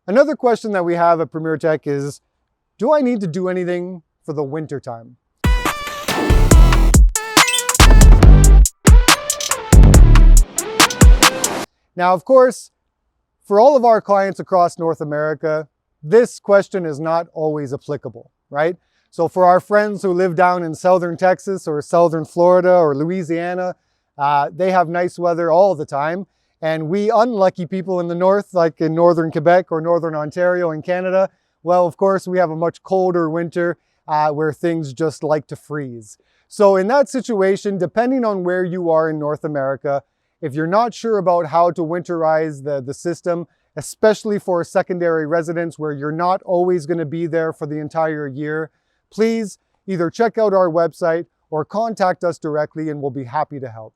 Another question that we have at Premier Tech is, do I need to do anything for the winter time? Now, of course, for all of our clients across North America, this question is not always applicable, right? So for our friends who live down in southern Texas or southern Florida or Louisiana, they have nice weather all the time. And we unlucky people in the north, like in northern Quebec or northern Ontario in Canada, well, of course, we have a much colder winter where things just like to freeze. So in that situation, depending on where you are in North America, if you're not sure about how to winterize the system, especially for secondary residents where you're not always going to be there for the entire year, please either check out our website or contact us directly and we'll be happy to help.